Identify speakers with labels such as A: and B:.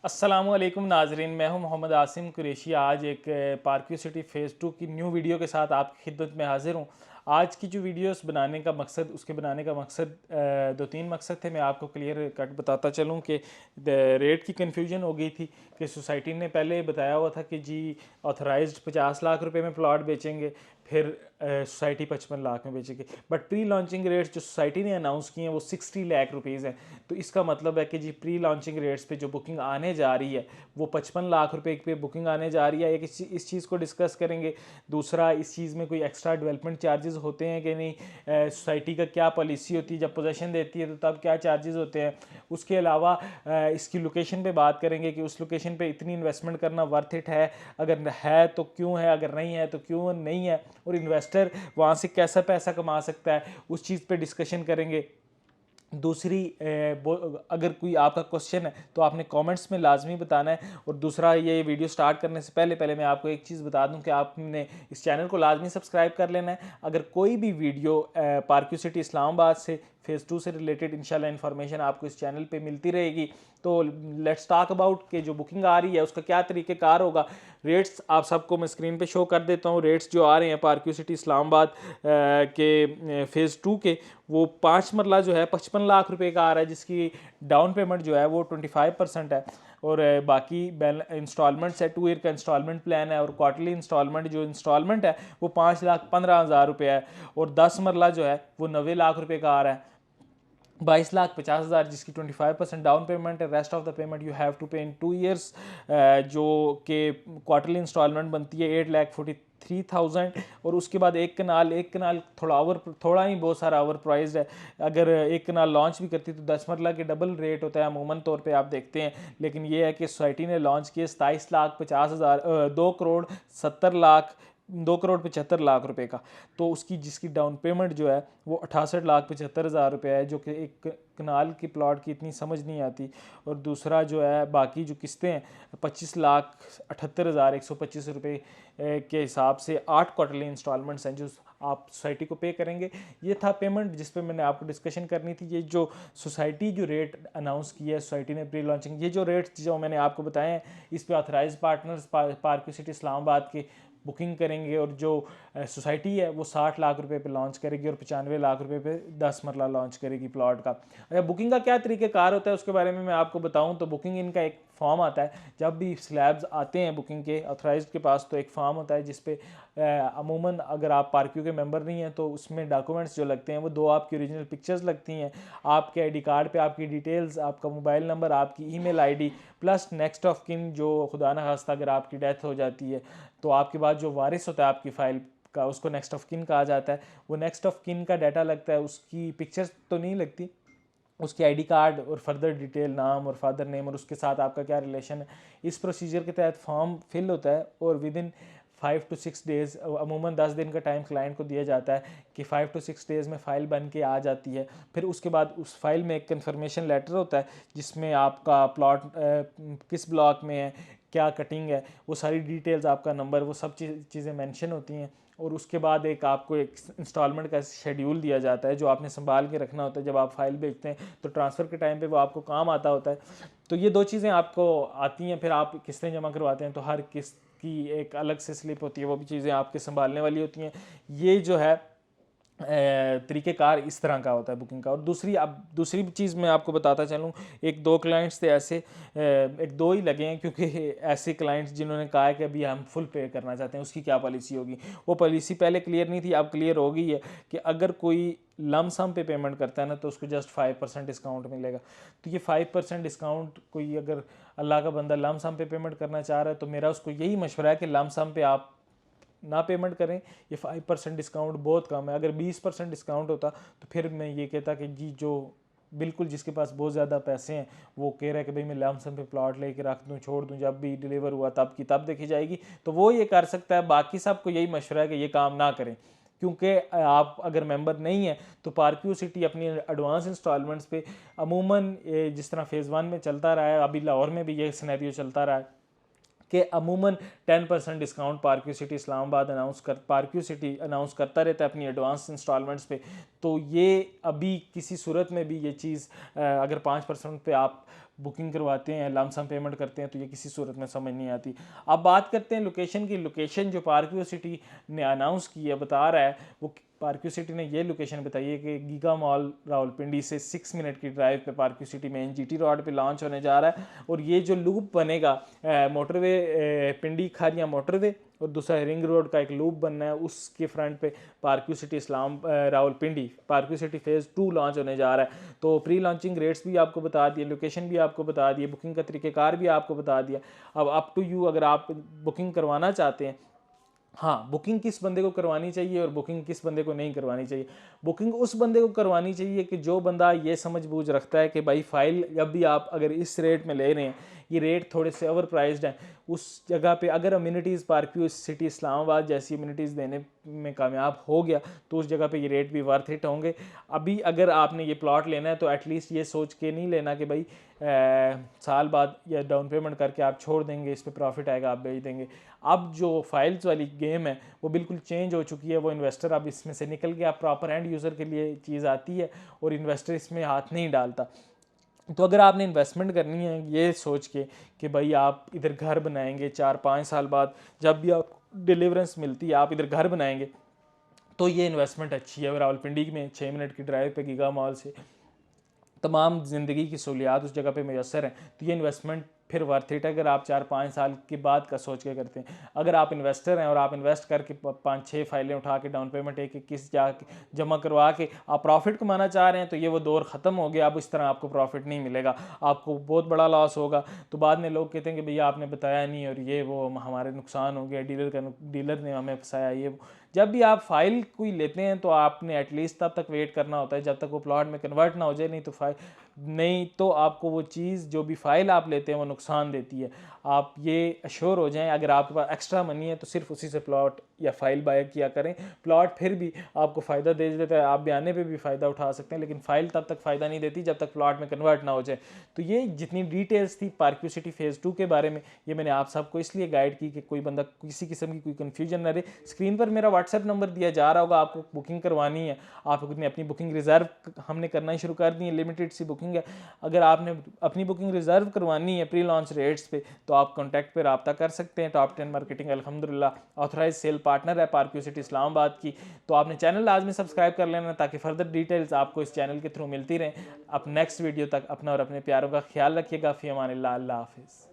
A: अस्सलामुअलैकुम नाजरीन, मैं हूं मोहम्मद आसिम कुरैशी। आज एक पार्क्यू सिटी फ़ेज़ 2 की न्यू वीडियो के साथ आपकी खिदमत में हाजिर हूं। आज की जो वीडियोस बनाने का मकसद दो तीन मकसद थे। मैं आपको क्लियर कट बताता चलूं कि रेट की कन्फ्यूजन हो गई थी कि सोसाइटी ने पहले बताया हुआ था कि जी ऑथराइज्ड 50 लाख रुपए में प्लॉट बेचेंगे, फिर सोसाइटी 55 लाख में बेचेगी। बट प्री लॉन्चिंग रेट्स जो सोसाइटी ने अनाउंस किए हैं वो 60 लाख रुपीज़ हैं। तो इसका मतलब है कि जी प्री लॉन्चिंग रेट्स पे जो बुकिंग आने जा रही है वो 55 लाख रुपए पे बुकिंग आने जा रही है। एक इस चीज़ को डिस्कस करेंगे। दूसरा, इस चीज़ में कोई एक्स्ट्रा डेवलपमेंट चार्जेस होते हैं कि नहीं, सोसाइटी का क्या पॉलिसी होती है, जब पोजेसन देती है तो तब क्या चार्जेस होते हैं। उसके अलावा इसकी लोकेशन पे बात करेंगे कि उस लोकेशन पे इतनी इन्वेस्टमेंट करना वर्थ इट है, अगर है तो क्यों है, अगर नहीं है तो क्यों नहीं है, और इन्वेस्टर वहाँ से कैसा पैसा कमा सकता है, उस चीज़ पे डिस्कशन करेंगे। दूसरी, अगर कोई आपका क्वेश्चन है तो आपने कमेंट्स में लाजमी बताना है। और दूसरा, ये वीडियो स्टार्ट करने से पहले मैं आपको एक चीज़ बता दूं कि आपने इस चैनल को लाजमी सब्सक्राइब कर लेना है। अगर कोई भी वीडियो पार्क्यू सिटी इस्लामाबाद से फ़ेज़ 2 से रिलेटेड इंशाल्लाह इन्फॉर्मेशन आपको इस चैनल पे मिलती रहेगी। तो लेट्स टॉक अबाउट कि जो बुकिंग आ रही है उसका क्या तरीक़ेकार होगा। रेट्स आप सबको मैं स्क्रीन पे शो कर देता हूँ। रेट्स जो आ रहे हैं पार्क्यू सिटी इस्लामाबाद के फ़ेज़ 2 के, वो 5 मरला जो है 55 लाख रुपए का आ रहा है, जिसकी डाउन पेमेंट जो है वो 25% है। और बाकी इंस्टॉलमेंट्स है, 2 ईयर का इंस्टॉलमेंट प्लान है, और क्वार्टरली इंस्टॉलमेंट है वो 5,15,000 रुपये है। और 10 मरला जो है वो 90 लाख रुपए का आ रहा है, 22,50,000, जिसकी 25% डाउन पेमेंट है। Rest of the payment you have to pay in 2 years, जो कि क्वार्टरली इंस्टॉलमेंट बनती है 8,43,000। और उसके बाद एक कनाल थोड़ा ही बहुत सारा ओवर प्राइज्ड है। अगर एक कनाल लॉन्च भी करती तो 10 मरला के डबल रेट होता है अमूमन तौर पे, आप देखते हैं। लेकिन ये है कि सोसाइटी ने लॉन्च किए 27,50,000, 2,75,00,000 रुपए का। तो उसकी जिसकी डाउन पेमेंट जो है वो 68,75,000 रुपये है, जो कि एक कनाल की प्लॉट की इतनी समझ नहीं आती। और दूसरा जो है, बाकी जो किस्तें हैं 25,78,125 रुपये के हिसाब से 8 क्वार्टरली इंस्टॉलमेंट्स हैं जो आप सोसाइटी को पे करेंगे। ये था पेमेंट जिस पे मैंने आपको डिस्कशन करनी थी। ये जो सोसाइटी जो रेट अनाउंस किया है सोसाइटी ने प्री लॉन्चिंग, ये जो रेट्स जो मैंने आपको बताए हैं, इस पे authorise partners Park View City Islamabad के बुकिंग करेंगे। और जो सोसाइटी है वो 60 लाख रुपए पे लॉन्च करेगी और 95 लाख रुपए पे 10 मरला लॉन्च करेगी प्लॉट का। अच्छा, बुकिंग का क्या तरीक़ेकार होता है उसके बारे में मैं आपको बताऊं तो बुकिंग इनका एक फॉर्म आता है। जब भी स्लैब्स आते हैं बुकिंग के ऑथराइज्ड के पास, तो एक फॉर्म होता है जिसपे अमूमन अगर आप पार्क्यू के मेंबर नहीं हैं तो उसमें डॉक्यूमेंट्स जो लगते हैं वो 2 आपकी ओरिजिनल पिक्चर्स लगती हैं, आपके आईडी कार्ड पे आपकी डिटेल्स, आपका मोबाइल नंबर, आपकी email ID, plus next of kin, जो खुदा न खास्ता अगर आपकी डेथ हो जाती है तो आपके बाद जो वारिस होता है आपकी फ़ाइल का, उसको नेक्स्ट ऑफ किन कहा जाता है। वो नेक्स्ट ऑफ किन का डाटा लगता है, उसकी पिक्चर्स तो नहीं लगती, उसकी आईडी कार्ड और फर्दर डिटेल, नाम और फादर नेम, और उसके साथ आपका क्या रिलेशन है। इस प्रोसीजर के तहत फॉर्म फिल होता है और विद इन 5 to 6 डेज़, अमूमन 10 दिन का टाइम क्लाइंट को दिया जाता है कि 5 to 6 डेज़ में फ़ाइल बन के आ जाती है। फिर उसके बाद उस फाइल में एक कन्फर्मेशन लेटर होता है जिसमें आपका प्लॉट किस ब्लॉक में है, क्या कटिंग है, वो सारी डिटेल्स, आपका नंबर, वो सब चीज़ें मेंशन होती हैं। और उसके बाद आपको एक इंस्टॉलमेंट का शेड्यूल दिया जाता है जो आपने संभाल के रखना होता है। जब आप फाइल भेजते हैं तो ट्रांसफ़र के टाइम पे वो आपको काम आता होता है। तो ये 2 चीज़ें आपको आती हैं। फिर आप किस्तें जमा करवाते हैं तो हर किस्त की एक अलग से स्लिप होती है, वो भी चीज़ें आपके संभालने वाली होती हैं। ये जो है तरीक़ेकार इस तरह का होता है बुकिंग का। और दूसरी चीज़ मैं आपको बताता चलूँ, 1-2 क्लाइंट्स थे ऐसे, 1-2 ही लगे हैं, क्योंकि ऐसे क्लाइंट्स जिन्होंने कहा है कि अभी हम फुल पे करना चाहते हैं, उसकी क्या पॉलिसी होगी। वो पॉलिसी पहले क्लियर नहीं थी, अब क्लियर हो गई है कि अगर कोई लम सम पे पेमेंट करता है ना तो उसको जस्ट 5% डिस्काउंट मिलेगा। तो ये 5% डिस्काउंट, कोई अगर अल्लाह का बंदा लम सम पे पेमेंट करना चाह रहा है तो मेरा उसको यही मशवरा है कि लम सम पे आप ना पेमेंट करें। ये 5% डिस्काउंट बहुत कम है। अगर 20% डिस्काउंट होता तो फिर मैं ये कहता कि जी जो बिल्कुल जिसके पास बहुत ज़्यादा पैसे हैं वो कह रहा है कि भाई मैं लमसम पे प्लॉट लेके रख दूं, छोड़ दूं, जब भी डिलीवर हुआ तब की तब देखी जाएगी, तो वो ये कर सकता है। बाकी सबको यही मशवरा है कि ये काम ना करें, क्योंकि आप अगर मेंबर नहीं है तो पार्क्यू सिटी अपनी एडवांस इंस्टॉलमेंट्स पे अमूमन जिस तरह फ़ेज़ 1 में चलता रहा है, अभी लाहौर में भी ये सिनेरियो चलता रहा है कि अमूमन 10% discount पार्क्यू City Islamabad पार्क्यू city announce करता रहता है अपनी एडवांस इंस्टॉलमेंट्स पे। तो ये अभी किसी सूरत में भी ये चीज़ अगर 5% पे आप बुकिंग करवाते हैं, लमसम पेमेंट करते हैं, तो ये किसी सूरत में समझ नहीं आती। अब बात करते हैं लोकेशन की। लोकेशन जो पार्क्यू सिटी ने अनाउंस की है, बता रहा है, वो पार्क्यू सिटी ने ये लोकेशन बताई है कि गीगा मॉल रावलपिंडी से 6 मिनट की ड्राइव पे पार्क्यू सिटी में एनजीटी रोड पे लॉन्च होने जा रहा है। और ये जो लूप बनेगा मोटरवे पिंडी खारियाँ मोटरवे और दूसरा रिंग रोड का एक लूप बनना है, उसके फ्रंट पे पार्क्यू city Rawalpindi पार्क्यू city phase 2 launch होने जा रहा है। तो प्री लॉन्चिंग रेट्स भी आपको बता दिए, लोकेशन भी आपको बता दिए, बुकिंग का तरीक़ेकार भी आपको बता दिया। अब अप टू यू अगर आप बुकिंग करवाना चाहते हैं। हाँ, बुकिंग किस बंदे को करवानी चाहिए और बुकिंग किस बंदे को नहीं करवानी चाहिए। बुकिंग उस बंदे को करवानी चाहिए कि जो बंदा ये समझ बूझ रखता है कि भाई फ़ाइल जब भी आप अगर इस रेट में ले रहे हैं, ये रेट थोड़े से ओवर प्राइस्ड हैं, उस जगह पे अगर अम्यूनिटीज़ पार्क्यू सिटी इस्लामाबाद जैसी अम्यूनिटीज़ देने में कामयाब हो गया तो उस जगह पे ये रेट भी वर्थ इट होंगे। अभी अगर आपने ये प्लॉट लेना है तो एटलीस्ट ये सोच के नहीं लेना कि भाई साल बाद या डाउन पेमेंट करके आप छोड़ देंगे, इस पे प्रॉफिट आएगा आप बेच देंगे। अब जो फाइल्स वाली गेम है वो बिल्कुल चेंज हो चुकी है। वो इन्वेस्टर अब इसमें से निकल गया, प्रॉपर एंड यूज़र के लिए चीज़ आती है और इन्वेस्टर इसमें हाथ नहीं डालता। तो अगर आपने इन्वेस्टमेंट करनी है ये सोच के कि भाई आप इधर घर बनाएंगे 4-5 साल बाद, जब भी आप डिलीवरेंस मिलती है आप इधर घर बनाएंगे, तो ये इन्वेस्टमेंट अच्छी है। रावलपिंडी में 6 मिनट की ड्राइव पे गीगा मॉल से तमाम ज़िंदगी की सहूलियात उस जगह पे मैसर हैं, तो ये इन्वेस्टमेंट फिर वर्थ इट है अगर आप 4-5 साल के बाद का सोच के करते हैं। अगर आप इन्वेस्टर हैं और आप इन्वेस्ट करके 5-6 फाइलें उठा के डाउन पेमेंट एक किस जाके जमा करवा के आप प्रॉफिट कमाना चाह रहे हैं, तो ये वो दौर ख़त्म हो गया। अब इस तरह आपको प्रॉफिट नहीं मिलेगा, आपको बहुत बड़ा लॉस होगा। तो बाद में लोग कहते हैं कि भैया आपने बताया नहीं और ये वो हमारे नुकसान हो गया, डीलर ने हमें फंसाया ये वो। जब भी आप फाइल कोई लेते हैं तो आपने एटलीस्ट तब तक वेट करना होता है जब तक वो प्लॉट में कन्वर्ट ना हो जाए, नहीं तो आपको वो चीज़ जो भी फ़ाइल आप लेते हैं वो नुकसान देती है। आप ये अश्योर हो जाएं अगर आपके पास एक्स्ट्रा मनी है तो सिर्फ उसी से प्लॉट या फाइल बाय किया करें। प्लॉट फिर भी आपको फ़ायदा दे देता है, आप बयाने पे भी फ़ायदा उठा सकते हैं, लेकिन फ़ाइल तब तक फ़ायदा नहीं देती जब तक प्लॉट में कन्वर्ट ना हो जाए। तो ये जितनी डिटेल्स थी पार्क्यू सिटी फेज़ 2 के बारे में, ये मैंने आप सबको इसलिए गाइड की कि कोई बंदा किसी किस्म की कोई कन्फ्यूजन ना रहे। स्क्रीन पर मेरा व्हाट्सएप नंबर दिया जा रहा होगा, आपको बुकिंग करवानी है, आपने अपनी बुकिंग रिज़र्व हमने करना ही शुरू कर दी है, लिमिटेड सी बुकिंग है। अगर आपने अपनी बुकिंग रिज़र्व करवानी है प्री लॉन्च रेट्स पे तो आप कॉन्टैक्ट पे रब्ता कर सकते हैं। टॉप 10 मार्केटिंग अल्हम्दुलिल्लाह ऑथराइज सेल पार्टनर है पार्क्यू सिटी इस्लामाबाद की। तो आपने चैनल लाजमी सब्सक्राइब कर लेना ताकि फर्दर डिटेल्स आपको इस चैनल के थ्रू मिलती रहें। अब नेक्स्ट वीडियो तक अपना और अपने प्यारों का ख्याल रखिएगा। फ़ी अमानिल्लाह, अल्लाह हाफिज़।